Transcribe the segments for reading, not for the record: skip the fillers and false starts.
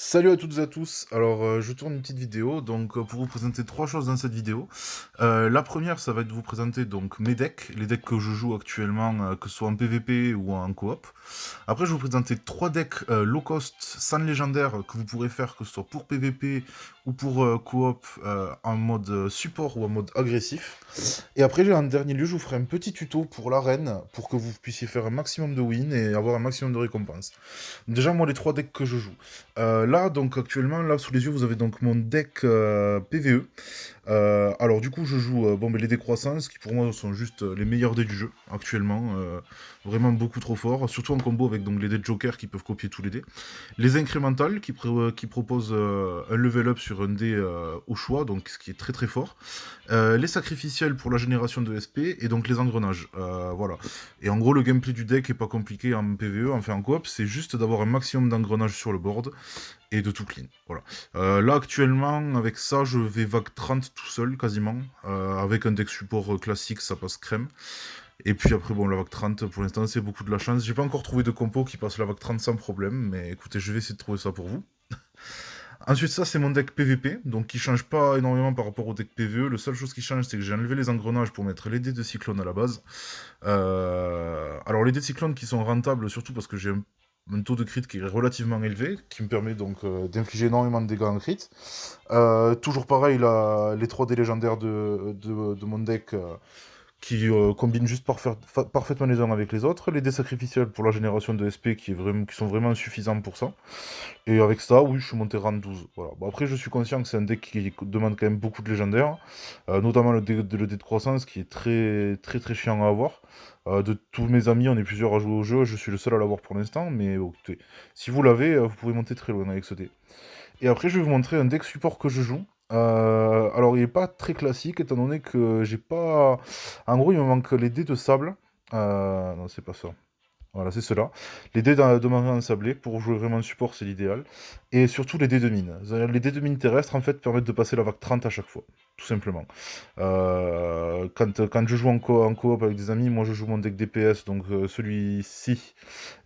Salut à toutes et à tous. Alors, je tourne une petite vidéo pour vous présenter trois choses dans cette vidéo. La première, ça va être de vous présenter donc mes decks, les decks que je joue actuellement, que ce soit en PvP ou en coop. Après, je vais vous présenter trois decks low cost, sans légendaire, que vous pourrez faire que ce soit pour PvP ou pour coop en mode support ou en mode agressif. Et après, en dernier lieu, je vous ferai un petit tuto pour l'arène pour que vous puissiez faire un maximum de wins et avoir un maximum de récompenses. Déjà, moi, les trois decks que je joue. Là, donc actuellement, là sous les yeux, vous avez donc mon deck PVE. Alors du coup, je joue les décroissances qui pour moi sont juste les meilleurs dés du jeu actuellement, vraiment beaucoup trop forts, surtout en combo avec donc les dés de Joker qui peuvent copier tous les dés. Les incrémentales qui proposent un level up sur un dé au choix, donc ce qui est très très fort. Les sacrificiels pour la génération de SP et donc les engrenages. Voilà. Et en gros, le gameplay du deck est pas compliqué en PVE, enfin en coop, c'est juste d'avoir un maximum d'engrenages sur le board et de tout clean. Voilà. Là actuellement, avec ça, je vais vague 30 tout seul quasiment. Avec un deck support classique, ça passe crème. Et puis après, bon, la vague 30, pour l'instant, c'est beaucoup de la chance. J'ai pas encore trouvé de compo qui passe la vague 30 sans problème, mais écoutez, je vais essayer de trouver ça pour vous. Ensuite, ça, c'est mon deck PVP, donc qui change pas énormément par rapport au deck PVE. La seule chose qui change, c'est que j'ai enlevé les engrenages pour mettre les dés de cyclone à la base. Alors, les dés de cyclone qui sont rentables, surtout parce que j'ai un taux de crit qui est relativement élevé, qui me permet donc d'infliger énormément de dégâts en crit. Toujours pareil, les 3 dés légendaires de mon deck qui combinent juste parfaitement les uns avec les autres. Les dés sacrificiels pour la génération de SP qui sont vraiment suffisants pour ça. Et avec ça, oui, je suis monté rang 12. Voilà. Bon, après, je suis conscient que c'est un deck qui demande quand même beaucoup de légendaires, notamment le dé de croissance qui est très très très chiant à avoir. De tous mes amis, on est plusieurs à jouer au jeu, je suis le seul à l'avoir pour l'instant, mais écoutez, si vous l'avez, vous pouvez monter très loin avec ce dé. Et après, je vais vous montrer un deck support que je joue. Alors, il est pas très classique, étant donné que j'ai pas... En gros, il me manque les dés de sable. Non, c'est pas ça. Voilà, c'est cela. Les dés de marée ensablée, pour jouer vraiment support, c'est l'idéal. Et surtout les dés de mine. C'est-à-dire, les dés de mine terrestres, en fait, permettent de passer la vague 30 à chaque fois, tout simplement. Quand je joue en coop avec des amis, moi je joue mon deck DPS, donc celui-ci,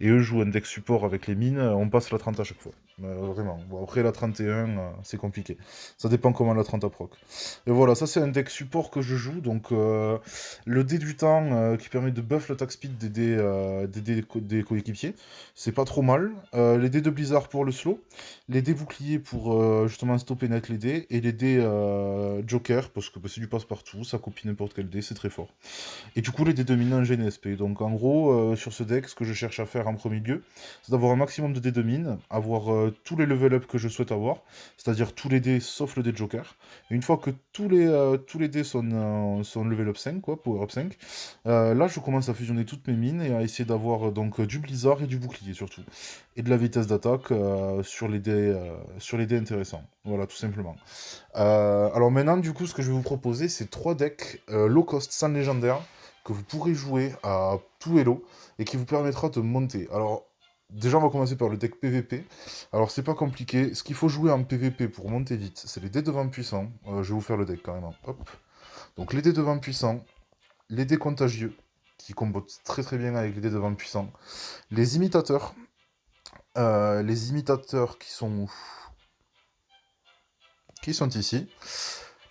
et eux jouent un deck support avec les mines, on passe la 30 à chaque fois. Vraiment. Bon, après la 31, c'est compliqué. Ça dépend comment la 30 proc. Et voilà, ça c'est un deck support que je joue, donc le dé du temps qui permet de buff l'attaque speed des coéquipiers, c'est pas trop mal. Les dés de Blizzard pour le slow, les dés boucliers pour justement stopper net les dés, et les dés Joker, parce que bah, c'est du passe-partout, ça copie n'importe quel dé, c'est très fort. Et du coup, les dés de en GNSP. Donc en gros, sur ce deck, ce que je cherche à faire en premier lieu, c'est d'avoir un maximum de dés de mine, avoir tous les level up que je souhaite avoir, c'est-à-dire tous les dés sauf le dé Joker. Et une fois que tous les dés sont level up 5, quoi, power up 5, là je commence à fusionner toutes mes mines et à essayer d'avoir du blizzard et du bouclier surtout. Et de la vitesse d'attaque sur les dés intéressants. Voilà, tout simplement. Alors maintenant, du coup, ce que je vais vous proposer, c'est trois decks low cost sans légendaire que vous pourrez jouer à tout Hello et qui vous permettra de monter. Alors, déjà, on va commencer par le deck PVP. Alors, c'est pas compliqué. Ce qu'il faut jouer en PVP pour monter vite, c'est les dés de vent puissants. Je vais vous faire le deck carrément. Hop. Donc, les dés de vent puissants, les dés contagieux, qui combattent très très bien avec les dés de vent puissants, les imitateurs qui sont ici.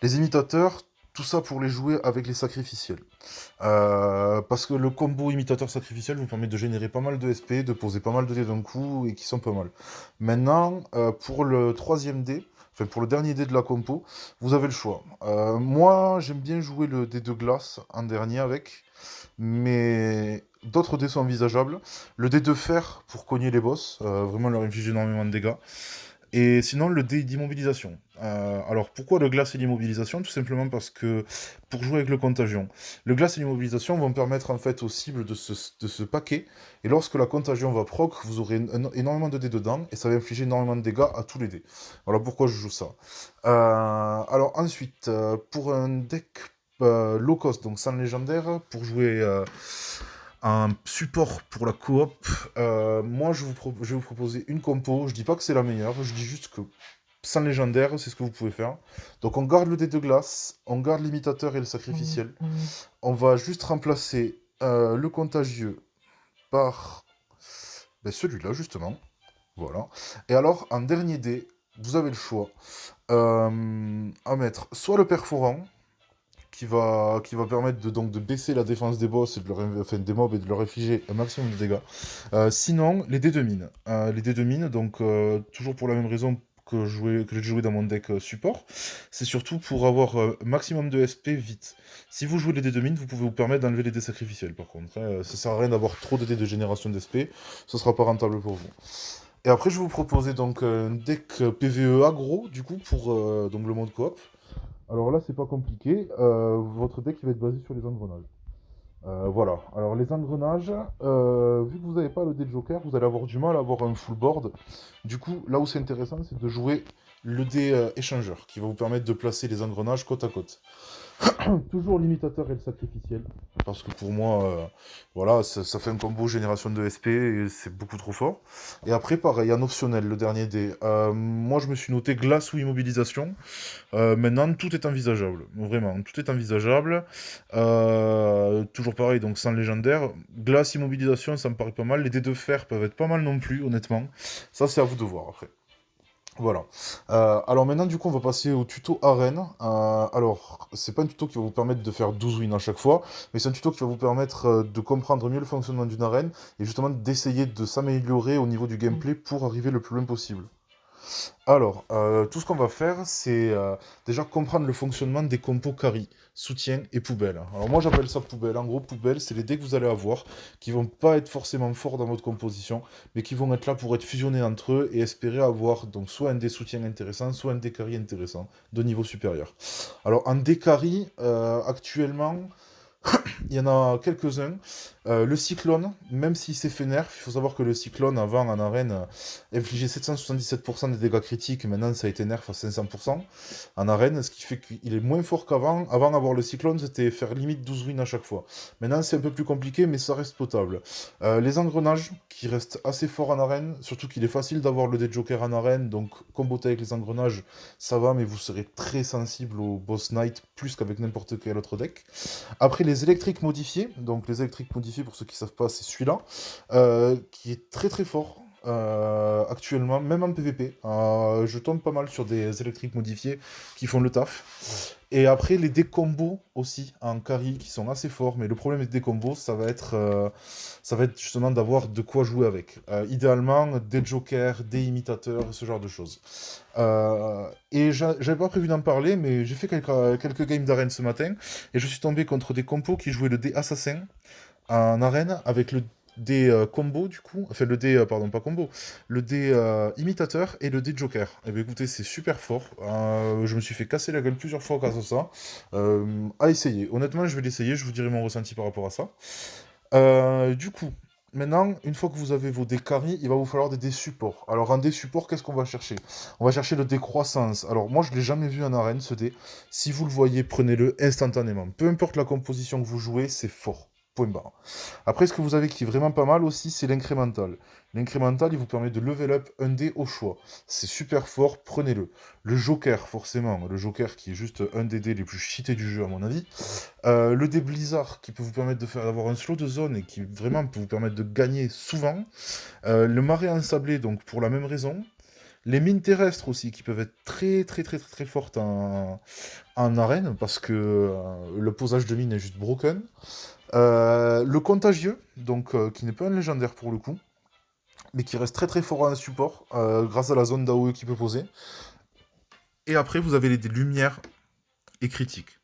Les imitateurs, tout ça pour les jouer avec les sacrificiels. Parce que le combo imitateur sacrificiel vous permet de générer pas mal de SP, de poser pas mal de dés d'un coup, et qui sont pas mal. Maintenant, pour le troisième dé, enfin pour le dernier dé de la compo, vous avez le choix. Moi, j'aime bien jouer le dé de glace en dernier avec, mais d'autres dés sont envisageables. Le dé de fer pour cogner les boss, vraiment leur infliger énormément de dégâts. Et sinon, le dé d'immobilisation. Alors, pourquoi le glace et l'immobilisation? Tout simplement parce que, pour jouer avec le contagion, le glace et l'immobilisation vont permettre en fait aux cibles de se paquer, et lorsque la contagion va proc, vous aurez énormément de dés dedans, et ça va infliger énormément de dégâts à tous les dés. Voilà pourquoi je joue ça. Alors ensuite, pour un deck low cost, donc sans légendaire, pour jouer un support pour la coop, moi je vais vous proposer une compo. Je dis pas que c'est la meilleure, je dis juste que sans légendaire, c'est ce que vous pouvez faire. Donc on garde le dé de glace, on garde l'imitateur et le sacrificiel. On va juste remplacer le contagieux par celui-là justement. Voilà. Et alors, en dernier dé, vous avez le choix à mettre soit le perforant, qui va permettre de baisser la défense des boss et enfin, des mobs et de leur infliger un maximum de dégâts. Sinon, les dés de mine. Les dés de mine, donc toujours pour la même raison que j'ai joué dans mon deck support, c'est surtout pour avoir maximum de SP vite. Si vous jouez les dés de mine, vous pouvez vous permettre d'enlever les dés sacrificiels par contre. Hein. Ça sert à rien d'avoir trop de dés de génération d'SP, ce sera pas rentable pour vous. Et après, je vais vous proposer donc un deck PvE aggro, du coup, pour donc le mode coop. Alors là, c'est pas compliqué. Votre deck il va être basé sur les engrenages. Voilà. Alors les engrenages, vu que vous n'avez pas le dé de Joker, vous allez avoir du mal à avoir un full board. Du coup, là où c'est intéressant, c'est de jouer le dé échangeur, qui va vous permettre de placer les engrenages côte à côte. Toujours limitateur et le sacrificiel. Parce que pour moi, voilà, ça fait un combo génération de SP et c'est beaucoup trop fort. Et après, pareil, en optionnel, le dernier dé. Moi, je me suis noté glace ou immobilisation. Maintenant, tout est envisageable. Vraiment, tout est envisageable. Toujours pareil, donc sans légendaire. Glace, immobilisation, ça me paraît pas mal. Les dés de fer peuvent être pas mal non plus, honnêtement. Ça, c'est à vous de voir après. Voilà. Alors maintenant, du coup, on va passer au tuto arène. Alors, c'est pas un tuto qui va vous permettre de faire 12 wins à chaque fois, mais c'est un tuto qui va vous permettre de comprendre mieux le fonctionnement d'une arène et justement d'essayer de s'améliorer au niveau du gameplay pour arriver le plus loin possible. Alors, tout ce qu'on va faire, c'est déjà comprendre le fonctionnement des compos carry, soutien et poubelle. Alors moi j'appelle ça poubelle. En gros, poubelle, c'est les dés que vous allez avoir, qui vont pas être forcément forts dans votre composition, mais qui vont être là pour être fusionnés entre eux et espérer avoir donc soit un dé soutien intéressant, soit un dé carry intéressant, de niveau supérieur. Alors en dé carry, actuellement, il y en a quelques-uns. Le Cyclone, même s'il s'est fait nerf, il faut savoir que le Cyclone, avant en arène, infligeait 777% des dégâts critiques, maintenant ça a été nerf à 500% en arène, ce qui fait qu'il est moins fort qu'avant. Avant, avoir le Cyclone, c'était faire limite 12 wins à chaque fois. Maintenant, c'est un peu plus compliqué, mais ça reste potable. Les engrenages, qui restent assez forts en arène, surtout qu'il est facile d'avoir le deck Joker en arène, donc comboter avec les engrenages, ça va, mais vous serez très sensible au Boss Knight, plus qu'avec n'importe quel autre deck. Après, les électriques modifiés, donc les électriques modifiés, pour ceux qui ne savent pas, c'est celui-là, qui est très très fort. Actuellement, même en PvP, je tombe pas mal sur des électriques modifiés qui font le taf. Et après, les décombos aussi en carry qui sont assez forts, mais le problème des décombos, ça va être justement d'avoir de quoi jouer avec. Idéalement, des jokers, des imitateurs, ce genre de choses. Et j'avais pas prévu d'en parler, mais j'ai fait quelques games d'arène ce matin, et je suis tombé contre des compos qui jouaient le dé assassin en arène avec le dé combo du coup, enfin le dé, pardon, pas combo, le dé imitateur et le dé joker. Et bien écoutez, c'est super fort. Je me suis fait casser la gueule plusieurs fois grâce à ça. À essayer. Honnêtement, je vais l'essayer, je vous dirai mon ressenti par rapport à ça. Du coup, maintenant, une fois que vous avez vos dés carry, il va vous falloir des dés supports. Alors, un dé support, qu'est-ce qu'on va chercher? On va chercher le dé croissance. Alors, moi, je ne l'ai jamais vu en arène, ce dé. Si vous le voyez, prenez-le instantanément. Peu importe la composition que vous jouez, c'est fort. Point barre. Après, ce que vous avez qui est vraiment pas mal aussi, c'est l'incrémental. L'incrémental, il vous permet de level up un dé au choix. C'est super fort, prenez-le. Le joker, forcément. Le joker qui est juste un des dés les plus cheatés du jeu, à mon avis. Le dé Blizzard qui peut vous permettre d'avoir un slow de zone et qui vraiment peut vous permettre de gagner souvent. Le marais ensablé, donc pour la même raison. Les mines terrestres aussi qui peuvent être très très très très, très fortes en arène parce que le posage de mine est juste broken. Le contagieux, donc qui n'est pas un légendaire pour le coup, mais qui reste très très fort en support grâce à la zone d'AOE qu'il peut poser. Et après vous avez les dés lumière et critiques.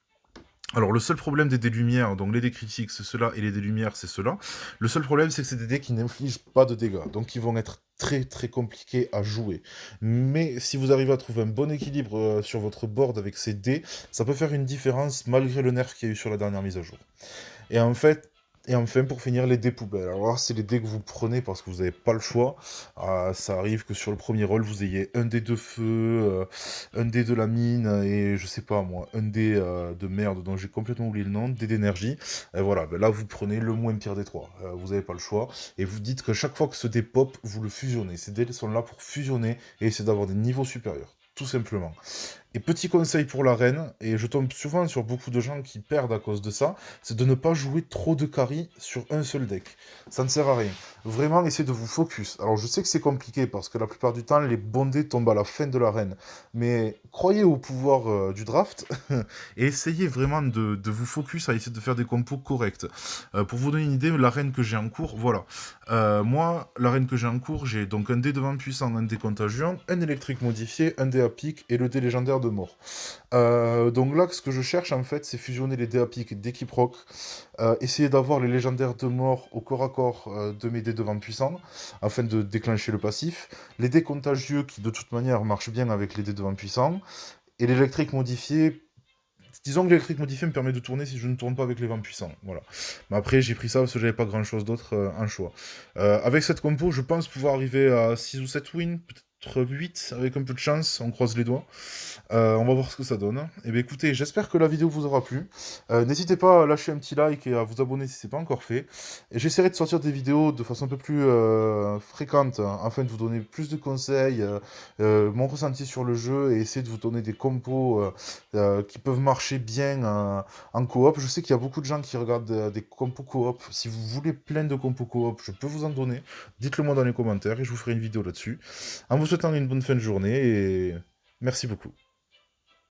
Alors, le seul problème des dés-lumières, donc les dés critiques, c'est cela, et les dés-lumières, c'est cela. Le seul problème, c'est que c'est des dés qui n'infligent pas de dégâts, donc ils vont être très très compliqués à jouer. Mais si vous arrivez à trouver un bon équilibre sur votre board avec ces dés, ça peut faire une différence malgré le nerf qu'il y a eu sur la dernière mise à jour. Et en fait, et enfin, pour finir, les dés poubelles. Alors là, c'est les dés que vous prenez parce que vous n'avez pas le choix. Ça arrive que sur le premier roll, vous ayez un dé de feu, un dé de la mine, et je sais pas moi, un dé de merde dont j'ai complètement oublié le nom, dé d'énergie. Et voilà, ben là, vous prenez le moins pire des trois. Vous n'avez pas le choix. Et vous dites que chaque fois que ce dé pop, vous le fusionnez. Ces dés sont là pour fusionner et essayer d'avoir des niveaux supérieurs. Tout simplement. Et petit conseil pour l'arène, et je tombe souvent sur beaucoup de gens qui perdent à cause de ça, c'est de ne pas jouer trop de carry sur un seul deck. Ça ne sert à rien. Vraiment, essayez de vous focus. Alors, je sais que c'est compliqué parce que la plupart du temps, les bons dés tombent à la fin de l'arène. Mais croyez au pouvoir du draft et essayez vraiment de vous focus à essayer de faire des compos corrects. Pour vous donner une idée, l'arène que j'ai en cours, voilà. Moi, l'arène que j'ai en cours, j'ai donc un dé de vent puissant, un dé contagion, un électrique modifié, un dé à pique et le dé légendaire de mort. Donc là, ce que je cherche en fait, c'est fusionner les dés à pique dès qu'ils proc, essayer d'avoir les légendaires de mort au corps à corps de mes dés de vent puissant, afin de déclencher le passif, les dés contagieux qui de toute manière marchent bien avec les dés de vent puissant, et l'électrique modifié. Disons que l'électrique modifié me permet de tourner si je ne tourne pas avec les vents puissants. Voilà. Mais après, j'ai pris ça parce que j'avais pas grand chose d'autre en choix. Avec cette compo, je pense pouvoir arriver à 6 ou 7 wins, peut-être 8 avec un peu de chance, on croise les doigts. On va voir ce que ça donne. Et bien écoutez, j'espère que la vidéo vous aura plu. N'hésitez pas à lâcher un petit like et à vous abonner si ce n'est pas encore fait. Et j'essaierai de sortir des vidéos de façon un peu plus fréquente, hein, afin de vous donner plus de conseils, mon ressenti sur le jeu et essayer de vous donner des compos qui peuvent marcher bien en coop. Je sais qu'il y a beaucoup de gens qui regardent des compos coop. Si vous voulez plein de compos coop, je peux vous en donner. Dites-le moi dans les commentaires et je vous ferai une vidéo là-dessus. En vous souhaitant une bonne fin de journée et merci beaucoup.